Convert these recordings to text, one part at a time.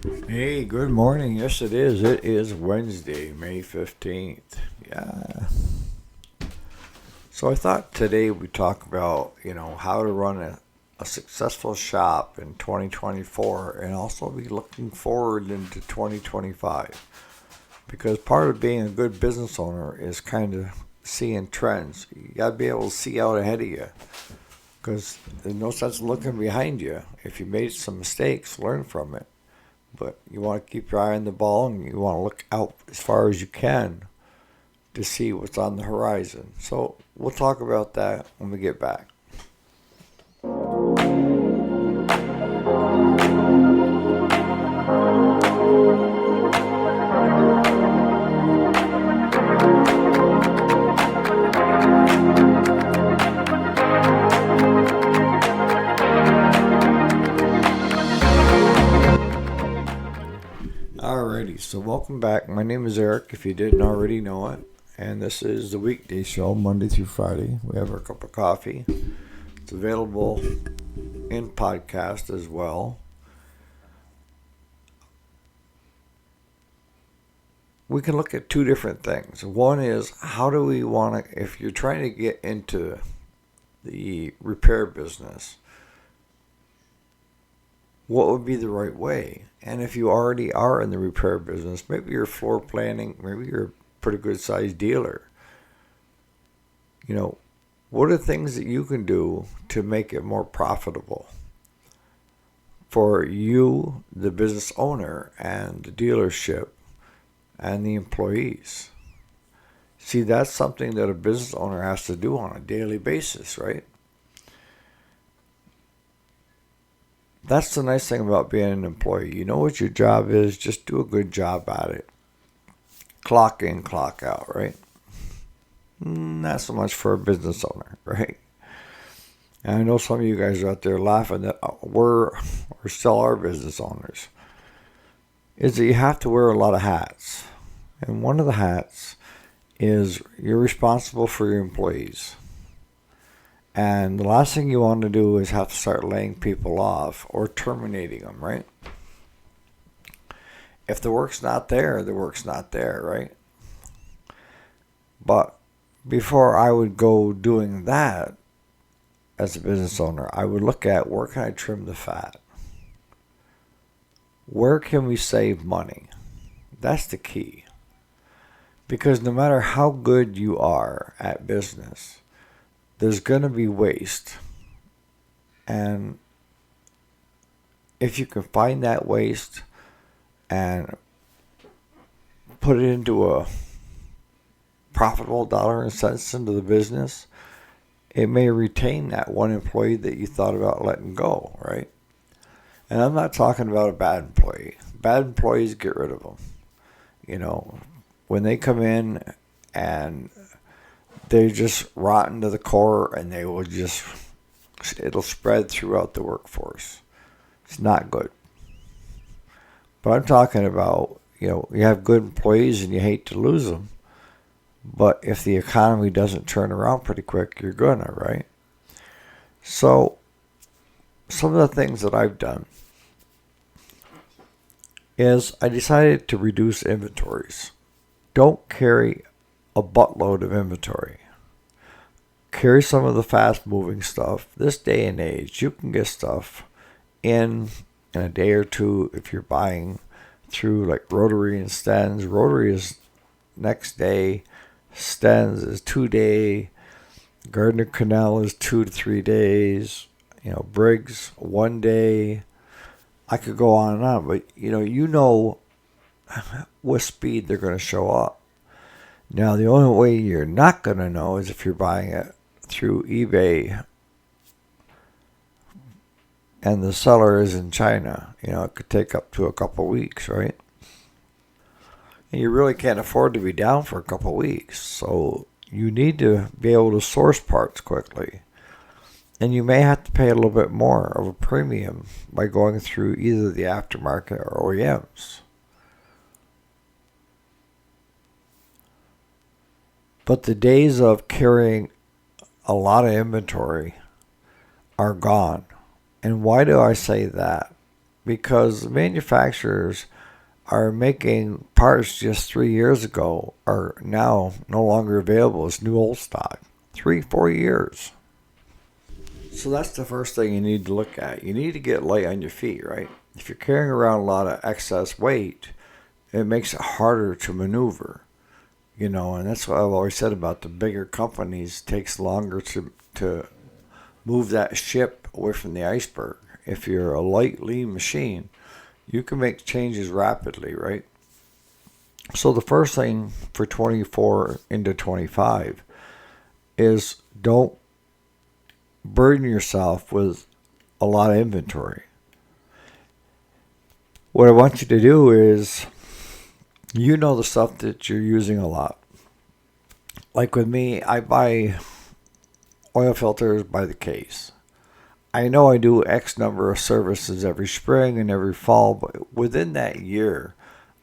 Hey, good morning. Yes, it is. It is Wednesday, May 15th. Yeah. So I thought today we'd talk about, how to run a successful shop in 2024 and also be looking forward into 2025. Because part of being a good business owner is kind of seeing trends. You got to be able to see out ahead of you because there's no sense in looking behind you. If you made some mistakes, learn from it. But you want to keep your eye on the ball and you want to look out as far as you can to see what's on the horizon. So we'll talk about that when we get back. Alrighty, so welcome back. My name is Eric, if you didn't already know it. And this is the weekday show, Monday through Friday. We have our cup of coffee. It's available in podcast as well. We can look at two different things. One is how do we want to, if you're trying to get into the repair business, what would be the right way? And if you already are in the repair business, maybe you're floor planning, maybe you're a pretty good sized dealer. You know, what are things that you can do to make it more profitable for you, the business owner, and the dealership and the employees? See, that's something that a business owner has to do on a daily basis, right? That's the nice thing about being an employee. You know what your job is, just do a good job at it. Clock in, clock out, right? Not so much for a business owner, right? And I know some of you guys are out there laughing that we're still our business owners. Is that you have to wear a lot of hats. And one of the hats is you're responsible for your employees. And the last thing you want to do is have to start laying people off or terminating them, right? If the work's not there, the work's not there, right? But before I would go doing that as a business owner, I would look at where can I trim the fat? Where can we save money? That's the key. Because no matter how good you are at business, there's going to be waste. And if you can find that waste and put it into a profitable dollar and cents into the business, it may retain that one employee that you thought about letting go, right? And I'm not talking about a bad employee. Bad employees, get rid of them. You know, when they come in and they're just rotten to the core and they will just, it'll spread throughout the workforce. It's not good. But I'm talking about, you have good employees and you hate to lose them. But if the economy doesn't turn around pretty quick, you're gonna, right? So some of the things that I've done is I decided to reduce inventories. Don't carry a buttload of inventory. Carry some of the fast moving stuff. This day and age, you can get stuff in a day or two if you're buying through like Rotary and Stens. Rotary is next day. Stens is 2 day. Gardner Canal is 2 to 3 days. Briggs 1 day. I could go on and on, but you know what speed they're going to show up. Now, the only way you're not going to know is if you're buying it through eBay and the seller is in China. It could take up to a couple weeks, right? And you really can't afford to be down for a couple weeks. So you need to be able to source parts quickly. And you may have to pay a little bit more of a premium by going through either the aftermarket or OEMs. But the days of carrying a lot of inventory are gone. And why do I say that? because manufacturers are making parts just 3 years ago are now no longer available as new old stock. 3, 4 years. So that's the first thing you need to look at. You need to get light on your feet, right? If you're carrying around a lot of excess weight, it makes it harder to maneuver. And that's what I've always said about the bigger companies. It takes longer to move that ship away from the iceberg. If you're a light, lean machine, you can make changes rapidly, right? So the first thing for 24 into 25 is don't burden yourself with a lot of inventory. What I want you to do is, the stuff that you're using a lot. Like with me, I buy oil filters by the case. I know I do X number of services every spring and every fall, but within that year,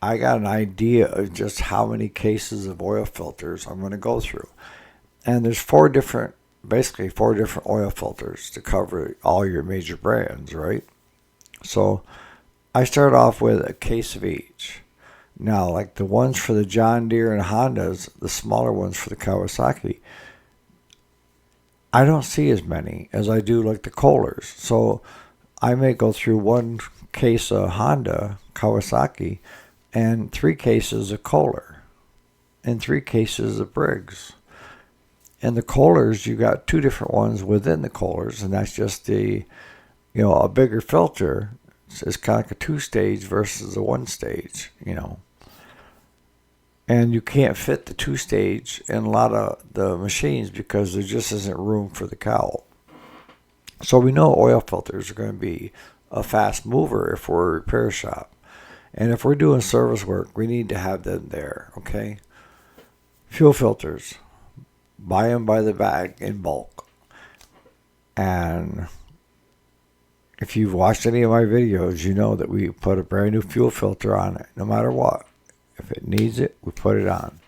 I got an idea of just how many cases of oil filters I'm going to go through. And there's basically four different oil filters to cover all your major brands, right? So I start off with a case of each. Now, like the ones for the John Deere and Hondas, the smaller ones for the Kawasaki, I don't see as many as I do like the Kohlers. So I may go through one case of Honda, Kawasaki, and 3 cases of Kohler, and 3 cases of Briggs. And the Kohlers, you got 2 different ones within the Kohlers, and that's just a bigger filter. It's kind of like a 2-stage versus a 1-stage, And you can't fit the 2-stage in a lot of the machines because there just isn't room for the cowl. So we know oil filters are going to be a fast mover if we're a repair shop. And if we're doing service work, we need to have them there, okay? Fuel filters. Buy them by the bag in bulk. And if you've watched any of my videos, you know that we put a brand new fuel filter on it, no matter what. If it needs it, we put it on.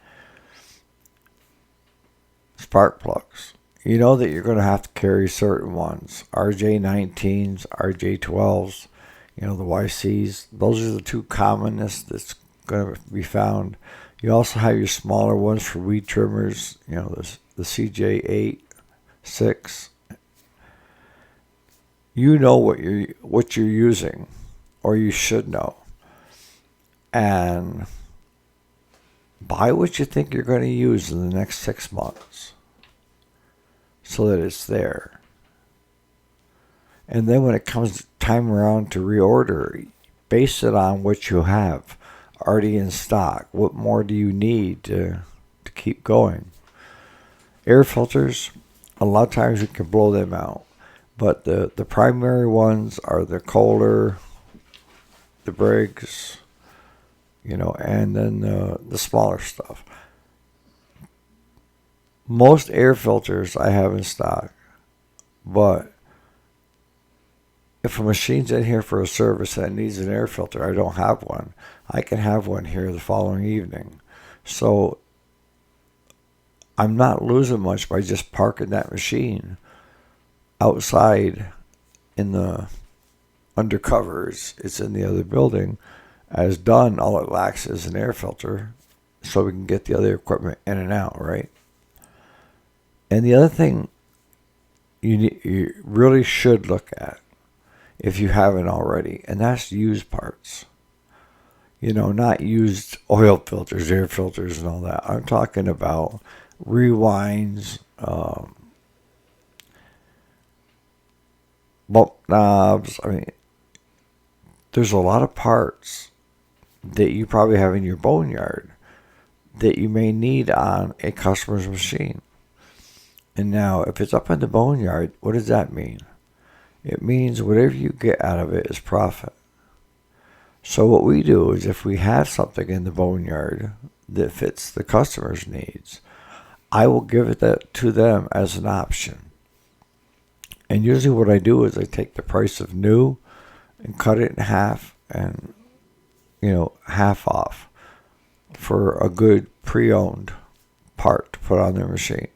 Spark plugs. You know that you're going to have to carry certain ones. RJ19s, RJ12s, the YCs. Those are the 2 commonest that's going to be found. You also have your smaller ones for weed trimmers, the CJ8, 6. You know what you're using, or you should know. And buy what you think you're going to use in the next 6 months so that it's there. And then when it comes time around to reorder, base it on what you have already in stock. What more do you need to keep going? Air filters, a lot of times you can blow them out. But the primary ones are the Kohler, the Briggs, and then the smaller stuff. Most air filters I have in stock, but if a machine's in here for a service that needs an air filter, I don't have one. I can have one here the following evening. So I'm not losing much by just parking that machine outside in the undercovers. It's in the other building. As done, all it lacks is an air filter so we can get the other equipment in and out, right? And the other thing you really should look at, if you haven't already, and that's used parts. Not used oil filters, air filters, and all that. I'm talking about rewinds, bump knobs. There's a lot of parts that you probably have in your boneyard that you may need on a customer's machine. And now, if it's up in the boneyard, what does that mean? It means whatever you get out of it is profit. So what we do is, if we have something in the boneyard that fits the customer's needs, I will give it to them as an option. And usually what I do is I take the price of new and cut it in half, and half off for a good pre-owned part to put on their machine.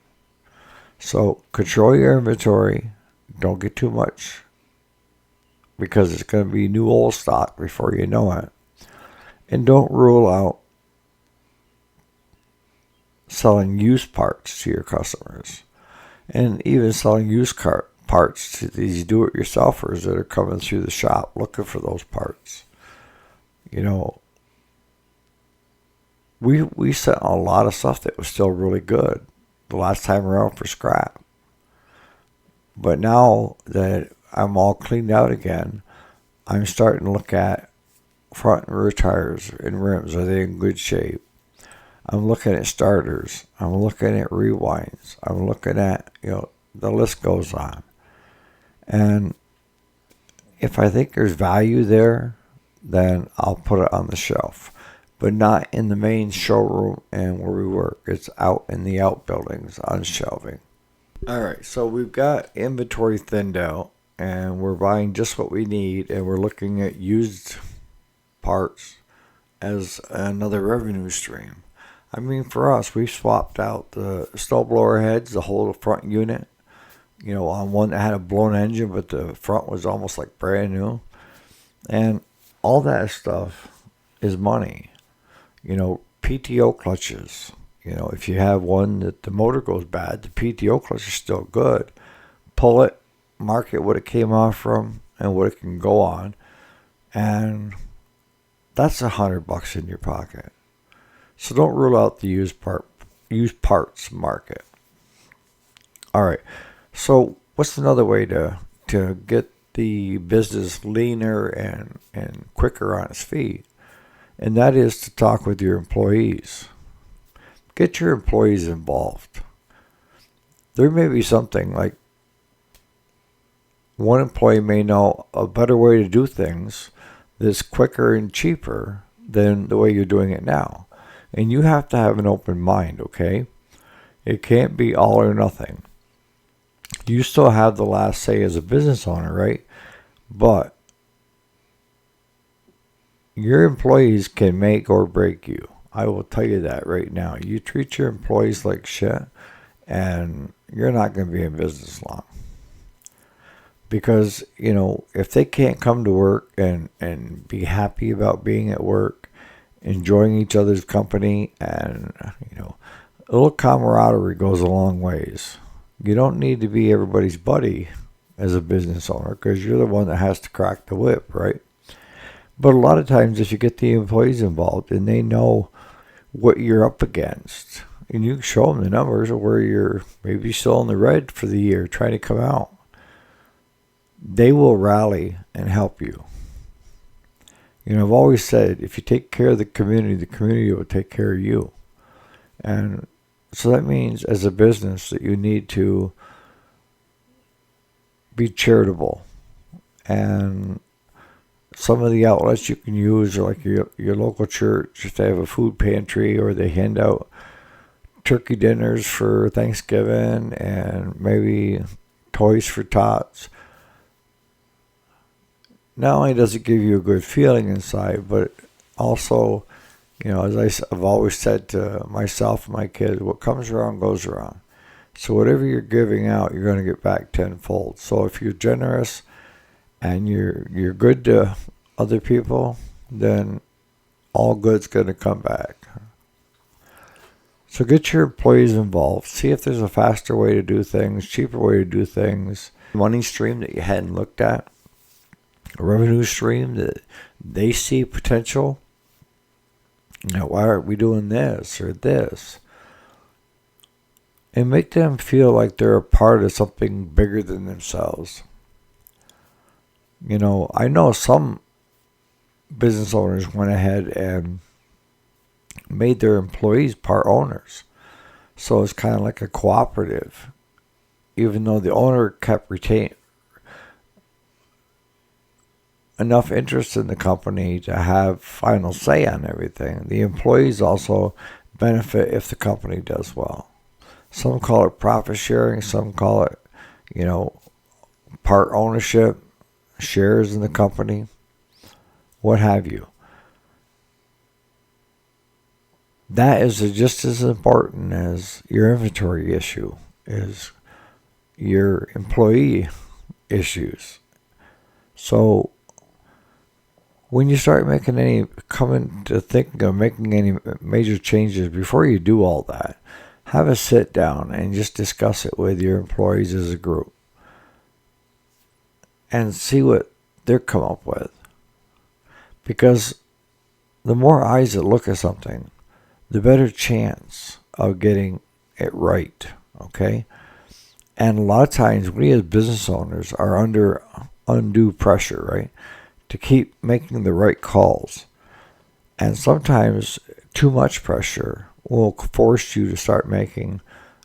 So control your inventory. Don't get too much because it's going to be new old stock before you know it. And don't rule out selling used parts to your customers, and even selling used parts to these do-it-yourselfers that are coming through the shop looking for those parts. You know, we sent a lot of stuff that was still really good the last time around for scrap. But now that I'm all cleaned out again, I'm starting to look at front and rear tires and rims. Are they in good shape? I'm looking at starters. I'm looking at rewinds. I'm looking at, the list goes on. And if I think there's value there, then I'll put it on the shelf. But not in the main showroom and where we work. It's out in the outbuildings on shelving. All right, so we've got inventory thinned out, and we're buying just what we need, and we're looking at used parts as another revenue stream. I mean, for us, we swapped out the snowblower heads, the whole front unit, on one that had a blown engine, but the front was almost like brand new. And all that stuff is money. PTO clutches. If you have one that the motor goes bad, the PTO clutch is still good. Pull it, mark it what it came off from, and what it can go on. And that's $100 in your pocket. So don't rule out the used parts market. All right. So what's another way to get the business leaner and quicker on its feet? And that is to talk with your employees. Get your employees involved. There may be something like one employee may know a better way to do things that's quicker and cheaper than the way you're doing it now. And you have to have an open mind, okay? It can't be all or nothing. You still have the last say as a business owner, right? But your employees can make or break you. I will tell you that right now. You treat your employees like shit, and you're not going to be in business long. Because, if they can't come to work and be happy about being at work, enjoying each other's company, and, a little camaraderie goes a long ways. You don't need to be everybody's buddy as a business owner, because you're the one that has to crack the whip, right? But a lot of times, if you get the employees involved and they know what you're up against, and you can show them the numbers of where you're maybe still in the red for the year trying to come out, they will rally and help you. I've always said, if you take care of the community will take care of you. And so that means as a business that you need to be charitable. And some of the outlets you can use are like your local church, if they have a food pantry, or they hand out turkey dinners for Thanksgiving and maybe toys for tots. Not only does it give you a good feeling inside, but also, as I've always said to myself and my kids, what comes around goes around. So whatever you're giving out, you're going to get back tenfold. So if you're generous and you're good to other people, then all good's going to come back. So get your employees involved. See if there's a faster way to do things, cheaper way to do things, money stream that you hadn't looked at, a revenue stream that they see potential. Why aren't we doing this or this? And make them feel like they're a part of something bigger than themselves. I know some business owners went ahead and made their employees part owners. So it's kind of like a cooperative. Even though the owner kept retaining enough interest in the company to have final say on everything, the employees also benefit if the company does well. Some call it profit sharing, some call it, part ownership, shares in the company, what have you. That is just as important as your inventory issue, is your employee issues. So when you start coming to thinking of making any major changes, before you do all that, have a sit down and just discuss it with your employees as a group and see what they're come up with. Because the more eyes that look at something, the better chance of getting it right, okay? And a lot of times we as business owners are under undue pressure, right? To keep making the right calls. And sometimes too much pressure will force you to start making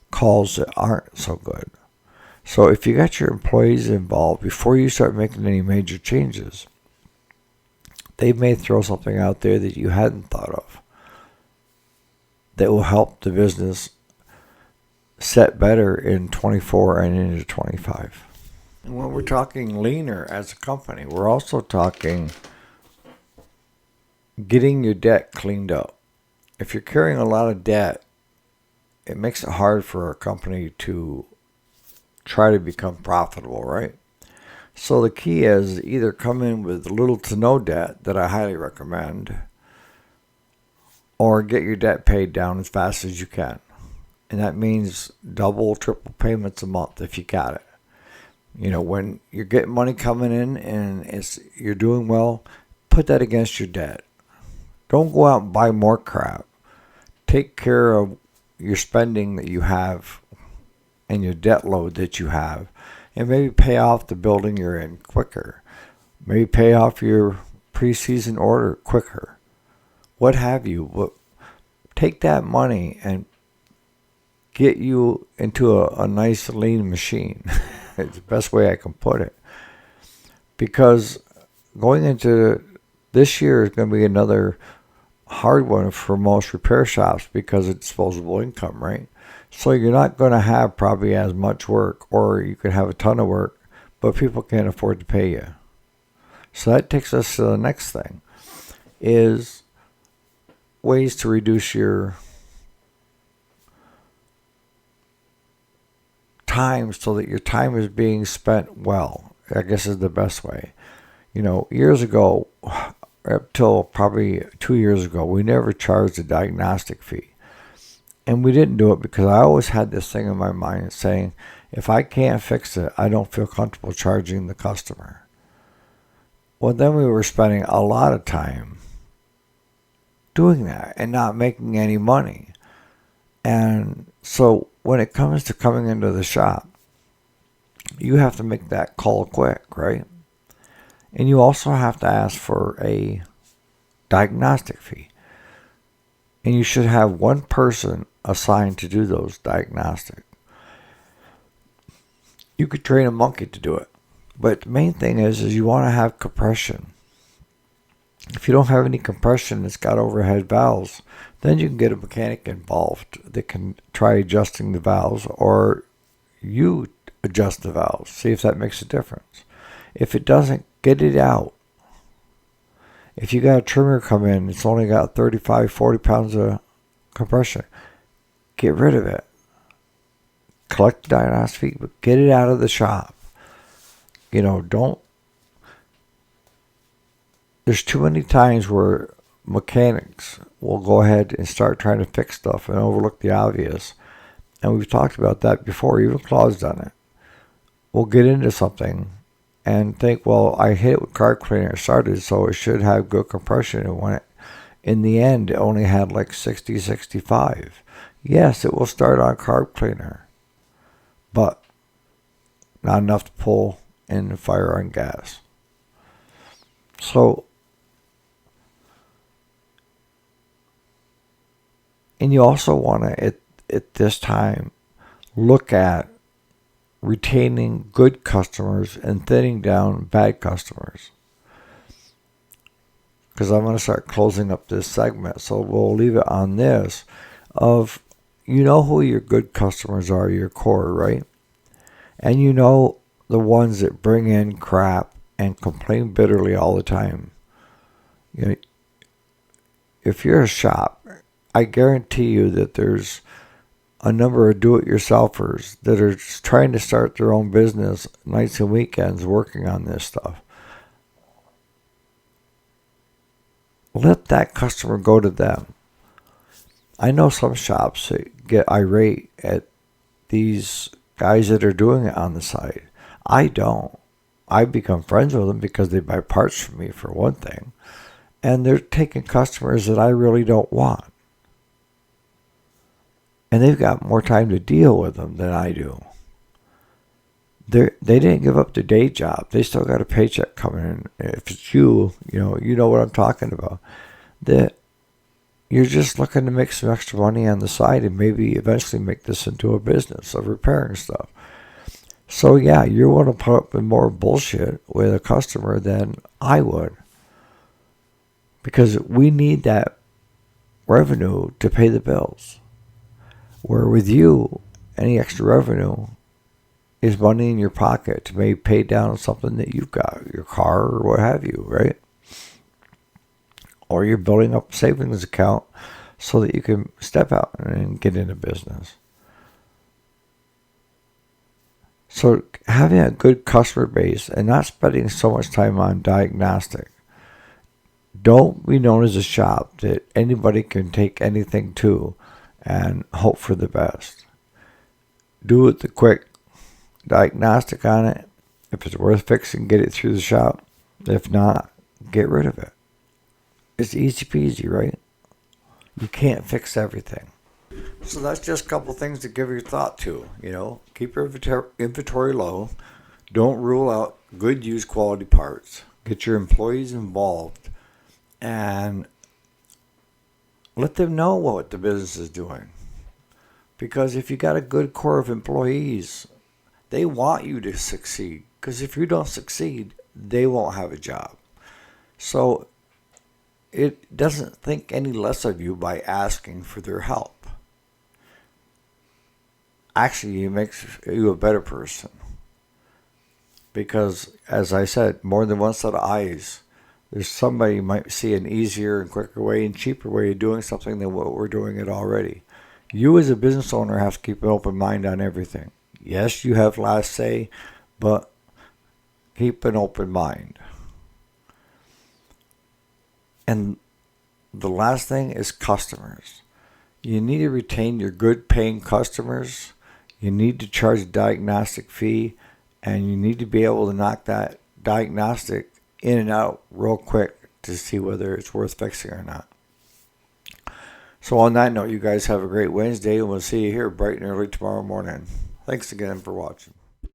calls that aren't so good. So if you got your employees involved before you start making any major changes, they may throw something out there that you hadn't thought of that will help the business set better in 24 and into 25. And when we're talking leaner as a company, we're also talking getting your debt cleaned up. If you're carrying a lot of debt, it makes it hard for a company to try to become profitable, right? So the key is either come in with little to no debt that I highly recommend, or get your debt paid down as fast as you can. And that means double, triple payments a month if you got it. You know, when you're getting money coming in and you're doing well, put that against your debt. Don't go out and buy more crap. Take care of your spending that you have and your debt load that you have, and maybe pay off the building you're in quicker. Maybe pay off your pre-season order quicker. What have you. But take that money and get you into a nice lean machine. It's the best way I can put it. Because going into this year is going to be another hard one for most repair shops because of disposable income, right? So you're not going to have probably as much work, or you could have a ton of work, but people can't afford to pay you. So that takes us to the next thing, is ways to reduce your time so that your time is being spent well, I guess is the best way. You know, years ago, up till probably 2 years ago, we never charged a diagnostic fee. And we didn't do it because I always had this thing in my mind saying, if I can't fix it, I don't feel comfortable charging the customer. Well, then we were spending a lot of time doing that and not making any money. And so when it comes to coming into the shop, you have to make that call quick, right? And you also have to ask for a diagnostic fee. And you should have one person assigned to do those diagnostics. You could train a monkey to do it. But the main thing is you want to have compression. If you don't have any compression that's got overhead valves, then you can get a mechanic involved that can try adjusting the valves, or you adjust the valves. See if that makes a difference. If it doesn't, get it out. If you got a trimmer come in, it's only got 35, 40 pounds of compression, get rid of it. Collect the diagnostic fee, but get it out of the shop. You know, there's too many times where mechanics will go ahead and start trying to fix stuff and overlook the obvious. And we've talked about that before. Even Claude's done it. We'll get into something and think, well, I hit it with carb cleaner. It started, so it should have good compression. And when in the end, it only had like 60, 65. Yes, it will start on carb cleaner, but not enough to pull in the fire on gas. So, and you also want to, at this time, look at retaining good customers and thinning down bad customers. Because I'm going to start closing up this segment, so we'll leave it on this of, you know who your good customers are, your core, right? And you know the ones that bring in crap and complain bitterly all the time. You know, if you're a shop, I guarantee you that there's a number of do-it-yourselfers that are trying to start their own business nights and weekends working on this stuff. let that customer go to them. I know some shops that get irate at these guys that are doing it on the side. I don't. I become friends with them because they buy parts from me, for one thing. And they're taking customers that I really don't want. And they've got more time to deal with them than I do. They didn't give up their day job. They still got a paycheck coming in. If it's you know what I'm talking about. That you're just looking to make some extra money on the side and maybe eventually make this into a business of repairing stuff. So yeah, you want to put up with more bullshit with a customer than I would. Because we need that revenue to pay the bills. Where with you, any extra revenue is money in your pocket to maybe pay down something that you've got, your car or what have you, right? Or you're building up a savings account so that you can step out and get into business. So having a good customer base and not spending so much time on diagnostic. Don't be known as a shop that anybody can take anything to and hope for the best. Do it the quick diagnostic on it. If it's worth fixing, get it through the shop. If not, get rid of it. It's easy peasy, right? You can't fix everything. So that's just a couple things to give your thought to. Keep your inventory low. Don't rule out good used quality parts. Get your employees involved and let them know what the business is doing. Because if you got a good core of employees, they want you to succeed. Because if you don't succeed, they won't have a job. So it doesn't think any less of you by asking for their help. Actually, it makes you a better person. Because, as I said, more than one set of eyes. There's somebody who might see an easier and quicker way and cheaper way of doing something than what we're doing it already. You as a business owner have to keep an open mind on everything. Yes, you have last say, but keep an open mind. And the last thing is customers. You need to retain your good paying customers. You need to charge a diagnostic fee, and you need to be able to knock that diagnostic in and out real quick to see whether it's worth fixing or not. So on that note, you guys have a great Wednesday, and we'll see you here bright and early tomorrow morning. Thanks again for watching.